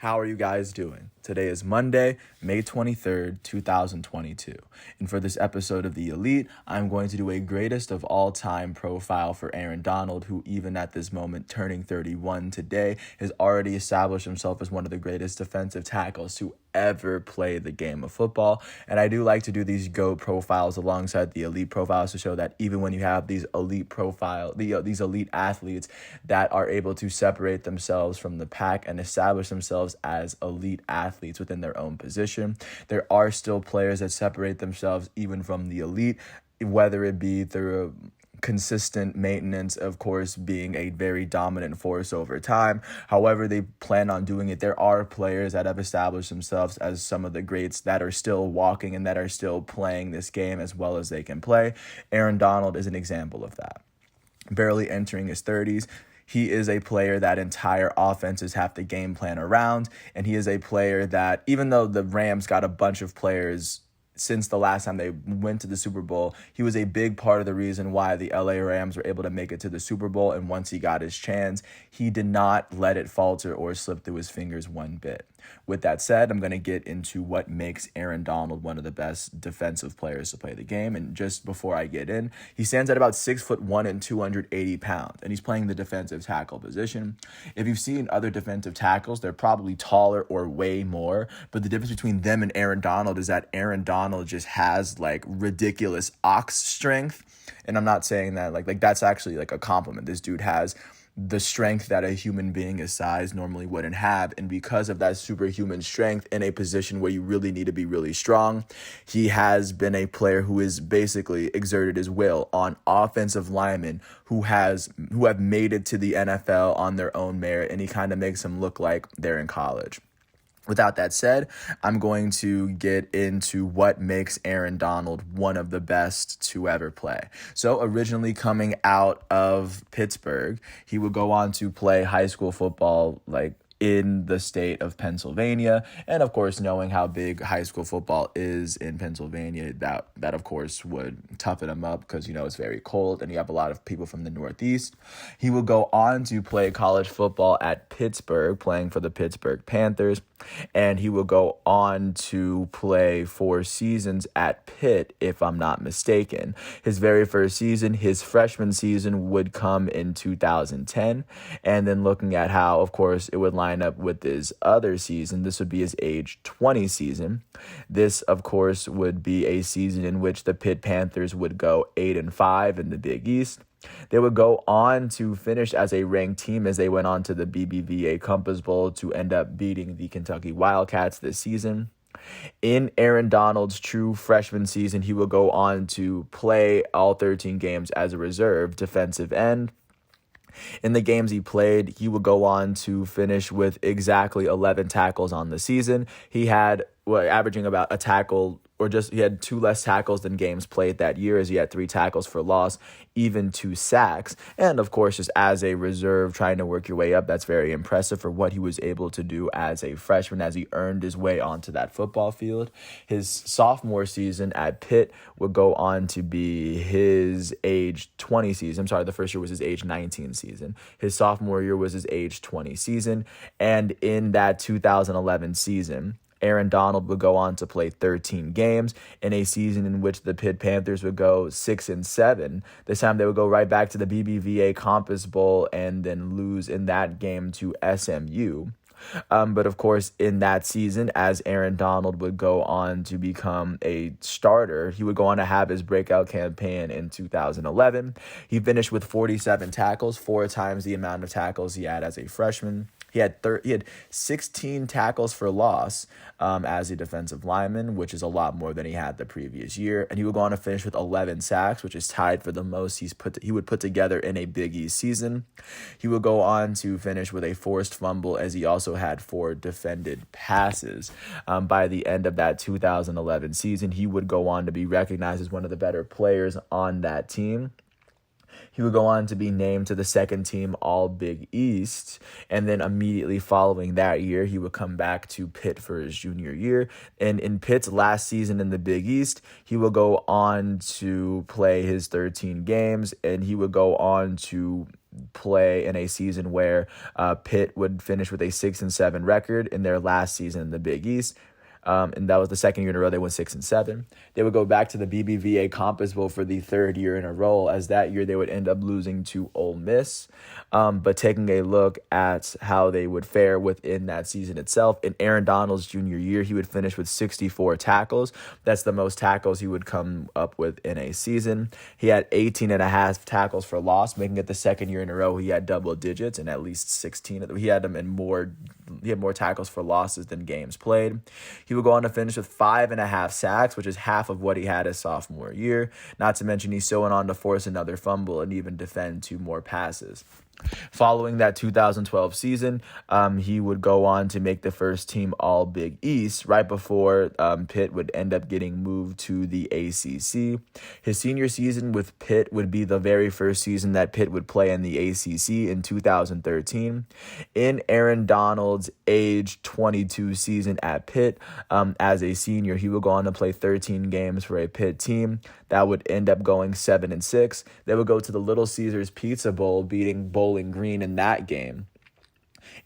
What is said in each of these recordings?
How are you guys doing? Today is Monday, May 23rd, 2022. And for this episode of The Elite, I'm going to do a greatest of all time profile for Aaron Donald, who even at this moment, turning 31 today, has already established himself as one of the greatest defensive tackles to ever play the game of football. And I do like to do these GOAT profiles alongside the elite profiles to show that even when you have these elite these elite athletes that are able to separate themselves from the pack and establish themselves as elite athletes within their own position, there are still players that separate themselves even from the elite, whether it be through consistent maintenance, of course, being a very dominant force over time. However they plan on doing it, there are players that have established themselves as some of the greats that are still walking and that are still playing this game as well as they can play. Aaron Donald is an example of that. Barely entering his 30s, he is a player that entire offenses have to game plan around, and he is a player that, even though the Rams got a bunch of players since the last time they went to the Super Bowl, he was a big part of the reason why the LA Rams were able to make it to the Super Bowl. And once he got his chance, he did not let it falter or slip through his fingers one bit. With that said, I'm going to get into what makes Aaron Donald one of the best defensive players to play the game. And just before I get in, he stands at about 6'1" and 280 pounds, and he's playing the defensive tackle position. If you've seen other defensive tackles, they're probably taller or way more, but the difference between them and Aaron Donald is that Aaron Donald just has like ridiculous ox strength. And I'm not saying that like that's actually like a compliment. This dude has the strength that a human being his size normally wouldn't have. And because of that superhuman strength in a position where you really need to be really strong, he has been a player who has basically exerted his will on offensive linemen who have made it to the NFL on their own merit, and he kind of makes them look like they're in college. Without that said, I'm going to get into what makes Aaron Donald one of the best to ever play. So originally coming out of Pittsburgh, he would go on to play high school football in the state of Pennsylvania. And of course, knowing how big high school football is in Pennsylvania, that of course would toughen him up because, it's very cold and you have a lot of people from the Northeast. He will go on to play college football at Pittsburgh, playing for the Pittsburgh Panthers. And he will go on to play 4 seasons at Pitt, if I'm not mistaken. His very first season, his freshman season, would come in 2010. And then looking at how, of course, it would line up with his other season, this would be his age 20 season. This, of course, would be a season in which the Pitt Panthers would go 8-5 in the Big East. They would go on to finish as a ranked team as they went on to the BBVA Compass Bowl to end up beating the Kentucky Wildcats this season. In Aaron Donald's true freshman season, he will go on to play all 13 games as a reserve defensive end. In the games he played, he would go on to finish with exactly 11 tackles on the season. He had averaging about a tackle, he had 2 less tackles than games played that year, as he had 3 tackles for loss, even 2 sacks. And of course, just as a reserve trying to work your way up, that's very impressive for what he was able to do as a freshman as he earned his way onto that football field. His sophomore season at Pitt would go on to be his age 20 season. I'm sorry, the first year was his age 19 season. His sophomore year was his age 20 season. And in that 2011 season, Aaron Donald would go on to play 13 games in a season in which the Pitt Panthers would go 6-7. This time they would go right back to the BBVA Compass Bowl and then lose in that game to SMU. But of course, in that season, as Aaron Donald would go on to become a starter, he would go on to have his breakout campaign in 2011. He finished with 47 tackles, 4 times the amount of tackles he had as a freshman. He had 16 tackles for loss as a defensive lineman, which is a lot more than he had the previous year. And he would go on to finish with 11 sacks, which is tied for the most he would put together in a Big East season. He would go on to finish with a forced fumble, as he also had 4 defended passes. By the end of that 2011 season, he would go on to be recognized as one of the better players on that team. He would go on to be named to the second team All Big East, and then immediately following that year, he would come back to Pitt for his junior year. And in Pitt's last season in the Big East, he will go on to play his 13 games, and he would go on to play in a season where Pitt would finish with a 6-7 record in their last season in the Big East. And that was the second year in a row they went 6-7. They would go back to the BBVA Compass Bowl for the third year in a row, as that year they would end up losing to Ole Miss. But taking a look at how they would fare within that season itself, in Aaron Donald's junior year, he would finish with 64 tackles. That's the most tackles he would come up with in a season. He had 18 and a half tackles for loss, making it the second year in a row he had double digits and at least 16. He had more tackles for losses than games played. He would go on to finish with 5.5 sacks, which is half of what he had his sophomore year. Not to mention, he still went on to force another fumble and even defend 2 more passes. Following that 2012 season, he would go on to make the first team All Big East right before Pitt would end up getting moved to the ACC. His senior season with Pitt would be the very first season that Pitt would play in the ACC in 2013. In Aaron Donald's age 22 season at Pitt, as a senior, he would go on to play 13 games for a Pitt team that would end up going 7-6. They would go to the Little Caesars Pizza Bowl, beating Bowling Green in that game.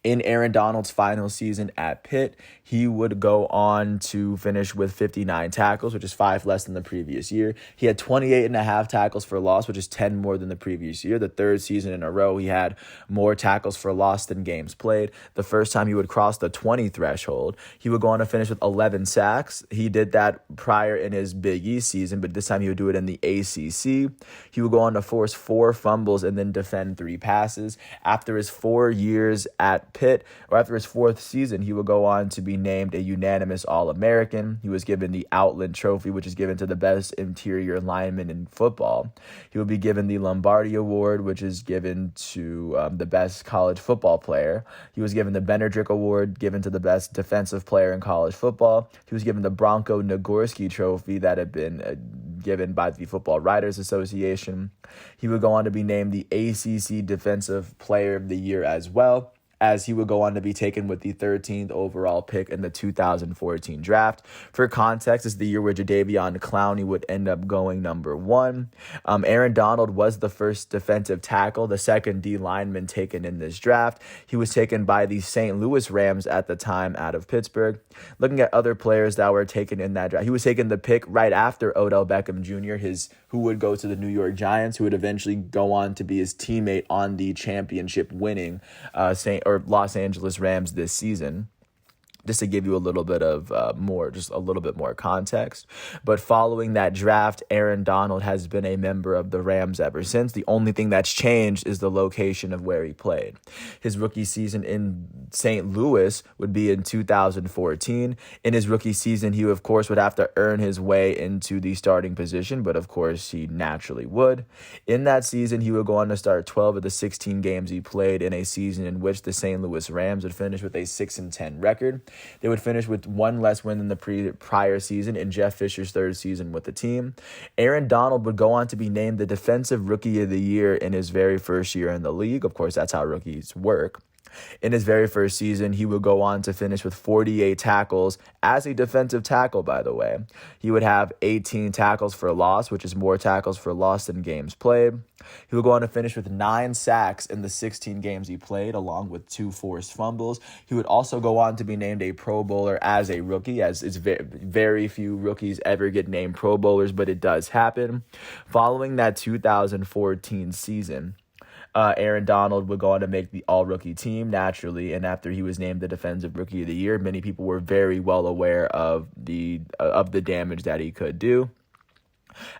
In Aaron Donald's final season at Pitt, he would go on to finish with 59 tackles, which is 5 less than the previous year. He had 28.5 tackles for loss, which is 10 more than the previous year. The third season in a row, he had more tackles for loss than games played. The first time he would cross the 20 threshold, he would go on to finish with 11 sacks. He did that prior in his Big East season, but this time he would do it in the ACC. He would go on to force 4 fumbles and then defend 3 passes. After his 4 years at Pitt, or after his 4th season, he would go on to be named a unanimous All-American. He was given the Outland Trophy, which is given to the best interior lineman in football. He would be given the Lombardi Award, which is given to the best college football player. He was given the Benedrick Award, given to the best defensive player in college football. He was given the Bronco Nagorski Trophy that had been given by the Football Writers Association. He would go on to be named the ACC Defensive Player of the Year as well, as he would go on to be taken with the 13th overall pick in the 2014 draft. For context, this is the year where Jadeveon Clowney would end up going number 1. Aaron Donald was the first defensive tackle, the second D lineman taken in this draft. He was taken by the St. Louis Rams at the time out of Pittsburgh. Looking at other players that were taken in that draft, he was taken the pick right after Odell Beckham Jr., who would go to the New York Giants, who would eventually go on to be his teammate on the championship-winning Los Angeles Rams this season. Just to give you a little bit of more context. But following that draft, Aaron Donald has been a member of the Rams ever since. The only thing that's changed is the location of where he played. His rookie season in St. Louis would be in 2014. In his rookie season, he, of course, would have to earn his way into the starting position, but of course, he naturally would. In that season, he would go on to start 12 of the 16 games he played in a season in which the St. Louis Rams would finish with a 6-10 record. They would finish with 1 less win than the prior season in Jeff Fisher's 3rd season with the team. Aaron Donald would go on to be named the Defensive Rookie of the Year in his very first year in the league. Of course, that's how rookies work. In his very first season, he would go on to finish with 48 tackles as a defensive tackle, by the way. He would have 18 tackles for loss, which is more tackles for loss than games played. He would go on to finish with 9 sacks in the 16 games he played, along with 2 forced fumbles. He would also go on to be named a Pro Bowler as a rookie, as it's very few rookies ever get named Pro Bowlers, but it does happen. Following that 2014 season, Aaron Donald would go on to make the all-rookie team naturally, and after he was named the Defensive Rookie of the Year, many people were very well aware of the damage that he could do.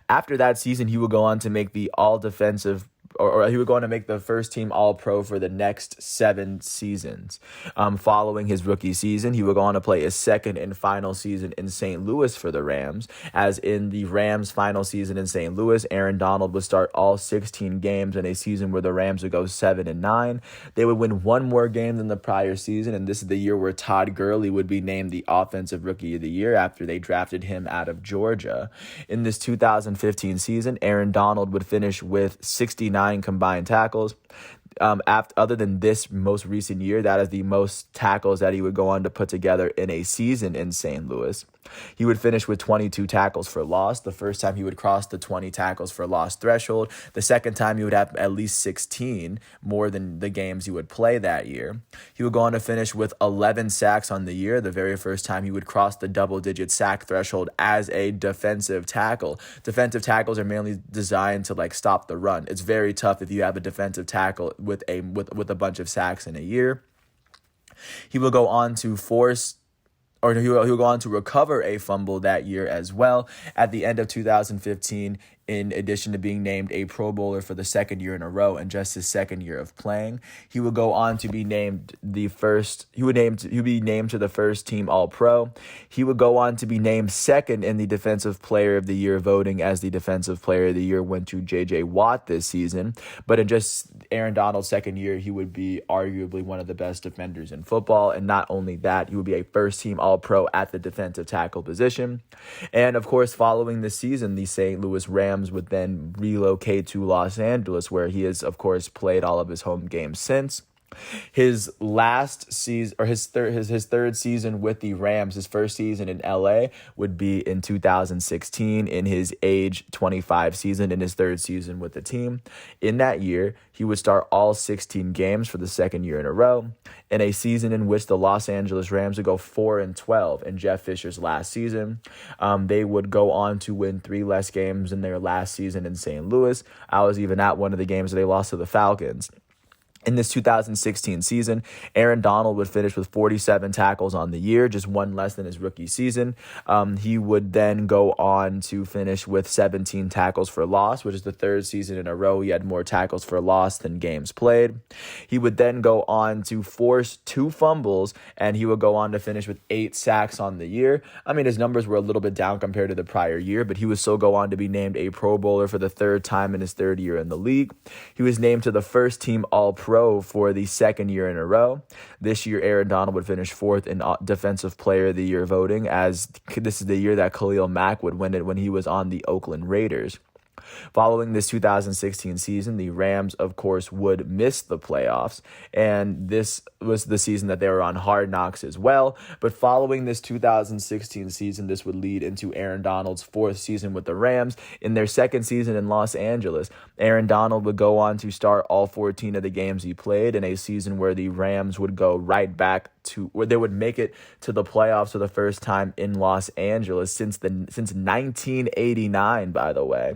After that season, he would go on to make the all-defensive or he would go on to make the first team All-Pro for the next 7 seasons. Following his rookie season, he would go on to play his second and final season in St. Louis for the Rams. As in the Rams' final season in St. Louis, Aaron Donald would start all 16 games in a season where the Rams would go 7-9. They would win 1 more game than the prior season, and this is the year where Todd Gurley would be named the Offensive Rookie of the Year after they drafted him out of Georgia. In this 2015 season, Aaron Donald would finish with 69 combined tackles. Other than this most recent year, that is the most tackles that he would go on to put together in a season in St. Louis. He would finish with 22 tackles for loss. The first time he would cross the 20 tackles for loss threshold. The second time he would have at least 16, more than the games he would play that year. He would go on to finish with 11 sacks on the year, the very first time he would cross the double-digit sack threshold as a defensive tackle. Defensive tackles are mainly designed to stop the run. It's very tough if you have a defensive tackle with a bunch of sacks in a year. He will go on to he'll go on to recover a fumble that year as well. At the end of 2015, in addition to being named a Pro Bowler for the second year in a row and just his second year of playing, he would go on to be named he would be named to the first team All-Pro. He would go on to be named second in the Defensive Player of the Year voting, as the Defensive Player of the Year went to G.O.A.T this season. But in just Aaron Donald's second year, he would be arguably one of the best defenders in football. And not only that, he would be a first team All-Pro at the defensive tackle position. And of course, following the season, the St. Louis Rams would then relocate to Los Angeles, where he has, of course, played all of his home games since. His last season, or his third season with the Rams, his first season in LA would be in 2016, in his age 25 season, in his third season with the team. In that year, he would start all 16 games for the second year in a row, in a season in which the Los Angeles Rams would go 4-12 in Jeff Fisher's last season. They would go on to win 3 less games in their last season in St. Louis. I was even at one of the games that they lost to the Falcons. In this 2016 season, Aaron Donald would finish with 47 tackles on the year, just one less than his rookie season. He would then go on to finish with 17 tackles for loss, which is the third season in a row he had more tackles for loss than games played. He would then go on to force 2 fumbles, and he would go on to finish with 8 sacks on the year. I mean, his numbers were a little bit down compared to the prior year, but he would still go on to be named a Pro Bowler for the third time in his third year in the league. He was named to the first team All-Pro for the second year in a row. This year, Aaron Donald would finish 4th in Defensive Player of the Year voting, as this is the year that Khalil Mack would win it when he was on the Oakland Raiders. Following this 2016 season, the Rams, of course, would miss the playoffs, and this was the season that they were on Hard Knocks as well. But following this 2016 season, this would lead into Aaron Donald's 4th season with the Rams. In their second season in Los Angeles, Aaron Donald would go on to start all 14 of the games he played, in a season where the Rams would go right back to where they would make it to the playoffs for the first time in Los Angeles since 1989, by the way.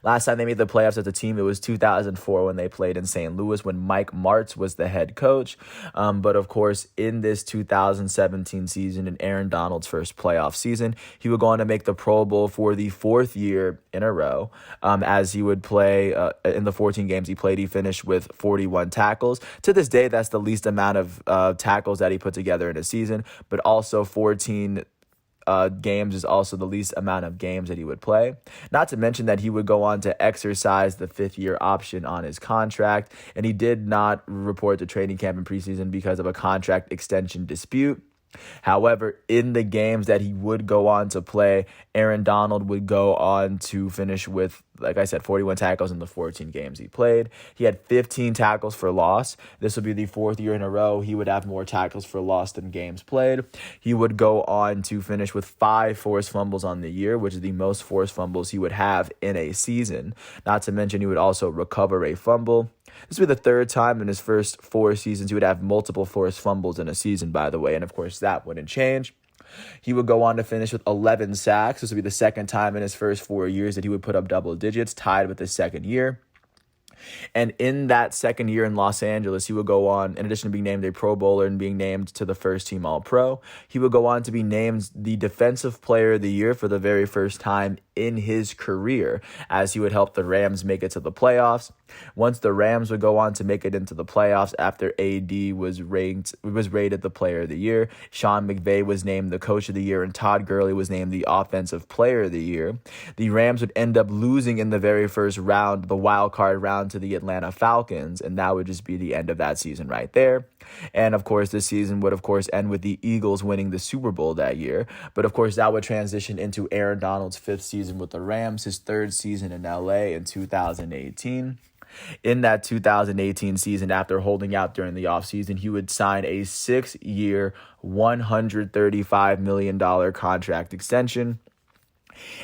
Last time they made the playoffs as a team, it was 2004 when they played in St. Louis, when Mike Martz was the head coach. But of course, in this 2017 season, in Aaron Donald's first playoff season, he would go on to make the Pro Bowl for the 4th year in a row. As he would play in the 14 games he played, he finished with 41 tackles. To this day, that's the least amount of tackles that he put together in a season, but also 14 games is also the least amount of games that he would play. Not to mention that he would go on to exercise the 5th-year option on his contract, and he did not report to training camp in preseason because of a contract extension dispute. However, in the games that he would go on to play, Aaron Donald would go on to finish with, like I said, 41 tackles in the 14 games he played. He had 15 tackles for loss. This would be the 4th year in a row he would have more tackles for loss than games played. He would go on to finish with 5 forced fumbles on the year, which is the most forced fumbles he would have in a season. Not to mention, he would also recover a fumble. This would be the 3rd time in his first 4 seasons he would have multiple forced fumbles in a season, by the way, and of course that wouldn't change. He would go on to finish with 11 sacks. This would be the 2nd time in his first 4 years that he would put up double digits, tied with his second year. And in that second year in Los Angeles, he would go on, in addition to being named a Pro Bowler and being named to the first team All-Pro, he would go on to be named the Defensive Player of the Year for the very first time in his career, as he would help the Rams make it to the playoffs. Once the Rams would go on to make it into the playoffs after AD was rated the Player of the Year, Sean McVay was named the Coach of the Year, and Todd Gurley was named the Offensive Player of the Year. The Rams would end up losing in the very first round, the wild card round, to the Atlanta Falcons, and that would just be the end of that season right there. And of course, this season would of course end with the Eagles winning the Super Bowl that year. But of course, that would transition into Aaron Donald's 5th season with the Rams, his 3rd season in LA in 2018. In that 2018 season, after holding out during the offseason, he would sign a 6-year, $135 million contract extension.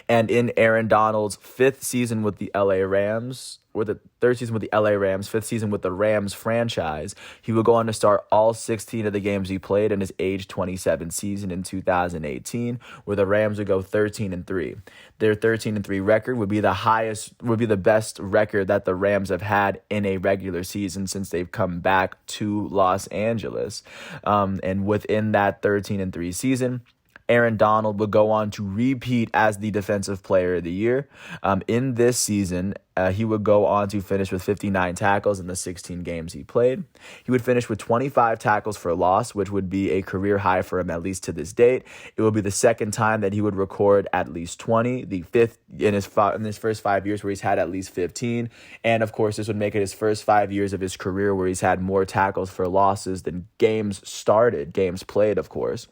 And in Aaron Donald's fifth season with the LA Rams, or the third season with the LA Rams, fifth season with the Rams franchise, he would go on to start all 16 of the games he played in his age 27 season in 2018, where the Rams would go 13-3. Their 13-3 record would be the best record that the Rams have had in a regular season since they've come back to Los Angeles. And within that 13-3 season, Aaron Donald would go on to repeat as the Defensive Player of the Year. In this season, he would go on to finish with 59 tackles in the 16 games he played. He would finish with 25 tackles for loss, which would be a career high for him, at least to this date. It will be the second time that he would record at least 20, the fifth in his first 5 years where he's had at least 15. And of course, this would make it his first 5 years of his career where he's had more tackles for losses than games played, of course.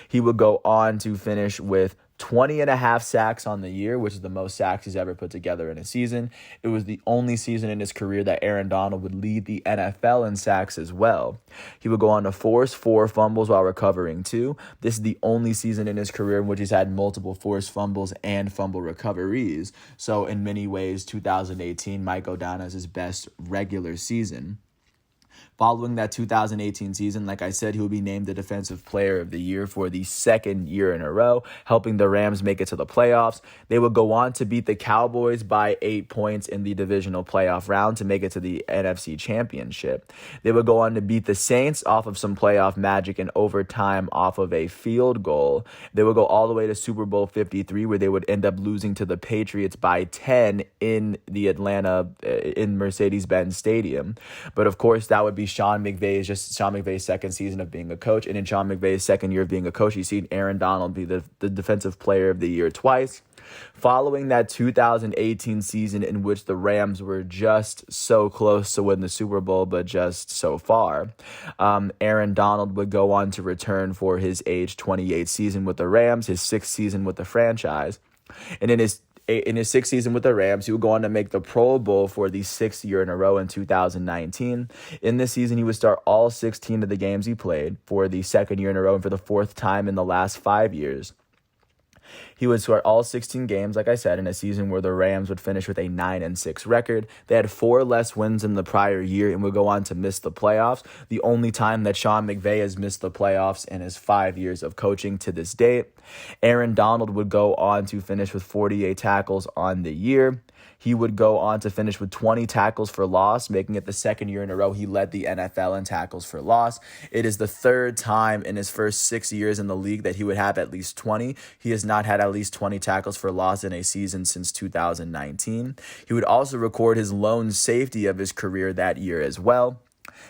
He would go on to finish with 20 and a half sacks on the year, which is the most sacks he's ever put together in a season. It was the only season in his career that Aaron Donald would lead the NFL in sacks as well. He would go on to force 4 fumbles while recovering 2. This is the only season in his career in which he's had multiple forced fumbles and fumble recoveries. So in many ways, 2018 might go down as his best regular season. Following that 2018 season, like I said, he will be named the Defensive Player of the Year for the second year in a row, helping the Rams make it to the playoffs. They would go on to beat the Cowboys by 8 points in the divisional playoff round to make it to the NFC Championship. They would go on to beat the Saints off of some playoff magic in overtime off of a field goal. They would go all the way to Super Bowl 53, where they would end up losing to the Patriots by 10 in Mercedes-Benz Stadium. But of course, that would be Sean McVay's second season of being a coach. And in Sean McVay's second year of being a coach, you've seen Aaron Donald be the Defensive Player of the Year twice. Following that 2018 season in which the Rams were just so close to win the Super Bowl, but just so far, Aaron Donald would go on to return for his age 28 season with the Rams, his 6th season with the franchise. And in his 6th season with the Rams, he would go on to make the Pro Bowl for the 6th year in a row in 2019. In this season, he would start all 16 of the games he played for the 2nd year in a row and for the 4th time in the last 5 years. He would start all 16 games, like I said, in a season where the Rams would finish with a 9-6 record. They had 4 less wins than the prior year and would go on to miss the playoffs. The only time that Sean McVay has missed the playoffs in his 5 years of coaching to this date. Aaron Donald would go on to finish with 48 tackles on the year. He would go on to finish with 20 tackles for loss, making it the 2nd year in a row he led the NFL in tackles for loss. It is the 3rd time in his first 6 years in the league that he would have at least 20. He has not had at least 20 tackles for loss in a season since 2019. He would also record his lone safety of his career that year as well.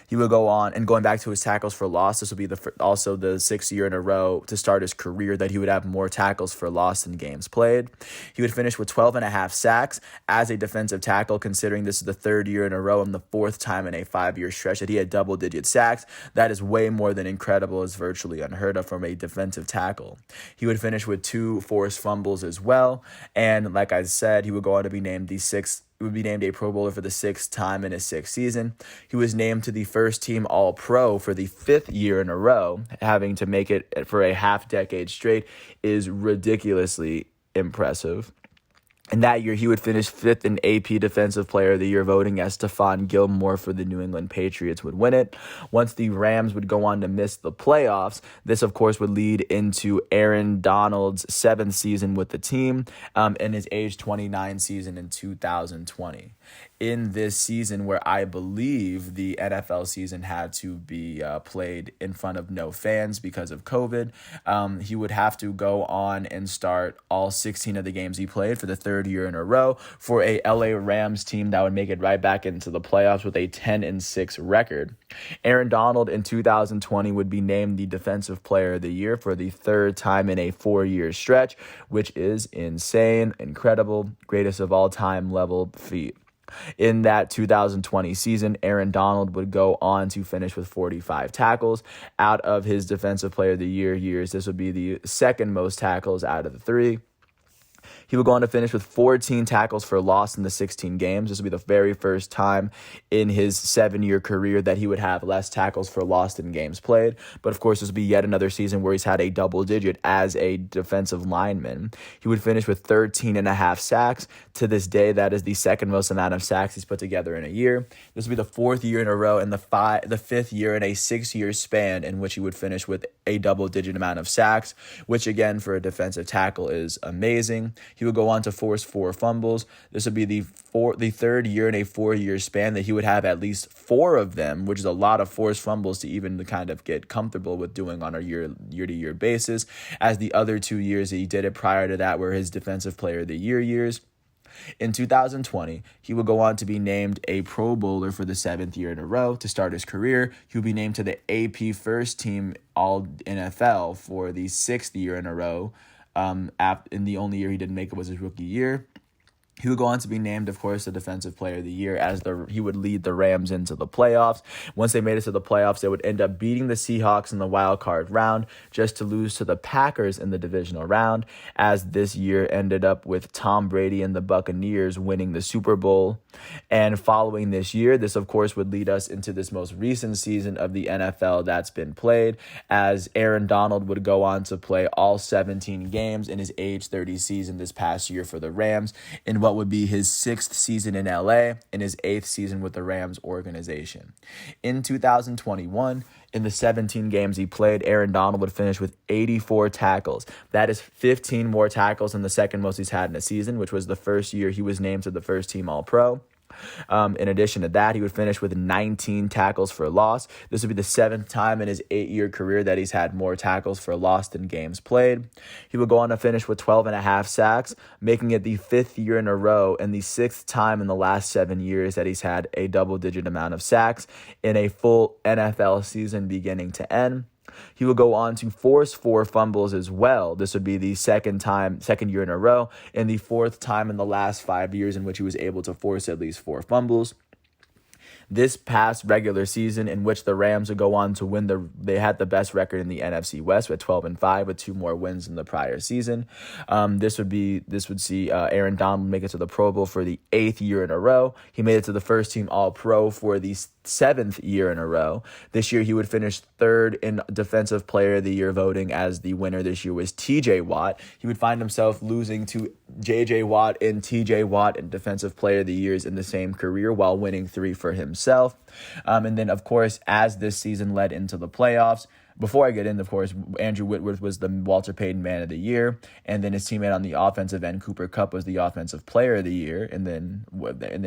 He would go on, and going back to his tackles for loss, this will be also the 6th year in a row to start his career that he would have more tackles for loss than games played. He would finish with 12 and a half sacks as a defensive tackle, considering this is the 3rd year in a row and the 4th time in a 5-year stretch that he had double-digit sacks. That is way more than incredible. It's virtually unheard of from a defensive tackle. He would finish with 2 forced fumbles as well, and like I said, he would go on to be named a Pro Bowler for the 6th time in his 6th season. He was named to the first team All-Pro for the 5th year in a row. Having to make it for a half-decade straight is ridiculously impressive. And that year, he would finish 5th in AP Defensive Player of the Year voting as Stephon Gilmore for the New England Patriots would win it. Once the Rams would go on to miss the playoffs, this, of course, would lead into Aaron Donald's 7th season with the team and his age 29 season in 2020. In this season, where I believe the NFL season had to be played in front of no fans because of COVID, he would have to go on and start all 16 of the games he played for the 3rd year in a row for a LA Rams team that would make it right back into the playoffs with a 10-6 record. Aaron Donald in 2020 would be named the Defensive Player of the Year for the 3rd time in a 4-year stretch, which is insane, incredible, greatest of all time level feat. In that 2020 season, Aaron Donald would go on to finish with 45 tackles. Out of his Defensive Player of the Year years, this would be the 2nd most tackles out of the 3. He would go on to finish with 14 tackles for loss in the 16 games. This would be the very first time in his 7-year career that he would have less tackles for loss than games played. But of course, this would be yet another season where he's had a double digit as a defensive lineman. He would finish with 13 and a half sacks. To this day, that is the second most amount of sacks he's put together in a year. This would be the 4th year in a row and the 5th year in a 6-year span in which he would finish with a double-digit amount of sacks, which again for a defensive tackle is amazing. He would go on to force 4 fumbles. This would be the 3rd year in a 4-year span that he would have at least 4 of them, which is a lot of forced fumbles to even kind of get comfortable with doing on a year-to-year basis, as the other 2 years that he did it prior to that were his Defensive Player of the Year years. In 2020, he would go on to be named a Pro Bowler for the 7th year in a row to start his career. He would be named to the AP First Team All-NFL for the 6th year in a row. And the only year he didn't make it was his rookie year. He would go on to be named, of course, the Defensive Player of the Year as he would lead the Rams into the playoffs. Once they made it to the playoffs, they would end up beating the Seahawks in the wild card round just to lose to the Packers in the divisional round, as this year ended up with Tom Brady and the Buccaneers winning the Super Bowl. And following this year, this, of course, would lead us into this most recent season of the NFL that's been played, as Aaron Donald would go on to play all 17 games in his age 30 season this past year for the Rams, in what would be his 6th season in LA and his 8th season with the Rams organization. In 2021, in the 17 games he played, Aaron Donald would finish with 84 tackles. That is 15 more tackles than the second most he's had in a season, which was the first year he was named to the first team All-Pro. In addition to that, he would finish with 19 tackles for loss. This would be the 7th time in his 8-year career that he's had more tackles for loss than games played. He would go on to finish with 12 and a half sacks, making it the 5th year in a row and the 6th time in the last 7 years that he's had a double-digit amount of sacks in a full NFL season beginning to end. He would go on to force 4 fumbles as well. This would be the second year in a row, and the 4th time in the last 5 years in which he was able to force at least 4 fumbles. This past regular season, in which the Rams would go on to win, they had the best record in the NFC West with 12-5, with 2 more wins than the prior season. This would see Aaron Donald make it to the Pro Bowl for the 8th year in a row. He made it to the first team All-Pro for the 7th year in a row. This year, he would finish 3rd in Defensive Player of the Year voting, as the winner this year was T.J. Watt. He would find himself losing to J.J. Watt and T.J. Watt in Defensive Player of the Years in the same career, while winning 3 for himself. And then, of course, as this season led into the playoffs, before I get in, of course, Andrew Whitworth was the Walter Payton Man of the Year, and then his teammate on the offensive end, Cooper Kupp, was the Offensive Player of the Year. And then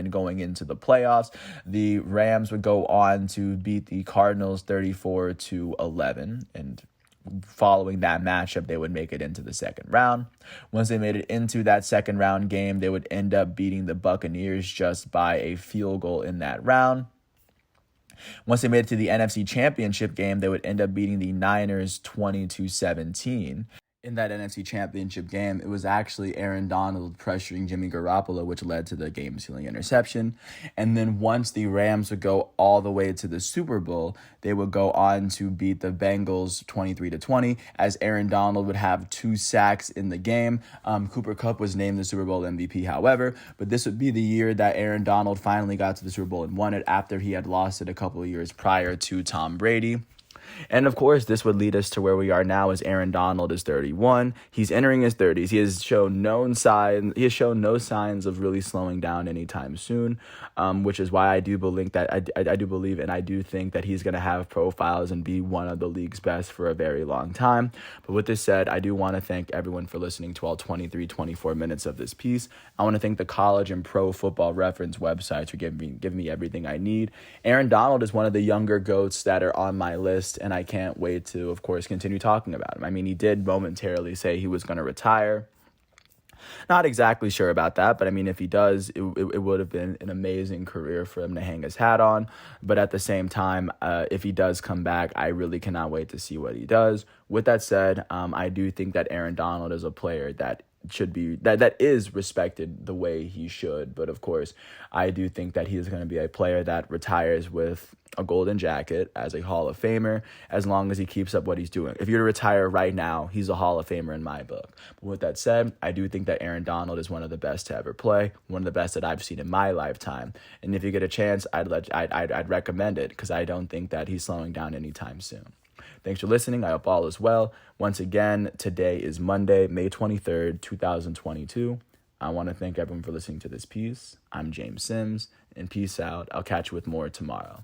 going into the playoffs, the Rams would go on to beat the Cardinals 34-11, and following that matchup, they would make it into the second round. Once they made it into that second round game, they would end up beating the Buccaneers just by a field goal in that round. Once they made it to the NFC Championship game, they would end up beating the Niners 20-17. In that NFC Championship game, it was actually Aaron Donald pressuring Jimmy Garoppolo, which led to the game-sealing interception. And then once the Rams would go all the way to the Super Bowl, they would go on to beat the Bengals 23-20, as Aaron Donald would have 2 sacks in the game. Cooper Kupp was named the Super Bowl MVP, however, but this would be the year that Aaron Donald finally got to the Super Bowl and won it, after he had lost it a couple of years prior to Tom Brady. And of course, this would lead us to where we are now, as Aaron Donald is 31. He's entering his 30s. He has shown no signs of really slowing down anytime soon, which is why I do believe and I do think that he's going to have profiles and be one of the league's best for a very long time. But with this said, I do want to thank everyone for listening to all 24 minutes of this piece. I want to thank the college and pro football reference websites for giving me everything I need. Aaron Donald is one of the younger GOATs that are on my list, and I can't wait to, of course, continue talking about him. I mean, he did momentarily say he was going to retire. Not exactly sure about that, but I mean, if he does, it would have been an amazing career for him to hang his hat on. But at the same time, if he does come back, I really cannot wait to see what he does. With that said, I do think that Aaron Donald is a player that should be that is respected the way he should. But of course, I do think that he is going to be a player that retires with a golden jacket as a Hall of Famer, as long as he keeps up what he's doing. If you're to retire right now, he's a Hall of Famer in my book. But with that said, I do think that Aaron Donald is one of the best to ever play, one of the best that I've seen in my lifetime. And if you get a chance, I'd recommend it, because I don't think that he's slowing down anytime soon. Thanks for listening. I hope all is well. Once again, today is Monday, May 23rd, 2022. I want to thank everyone for listening to this piece. I'm James Sims, and peace out. I'll catch you with more tomorrow.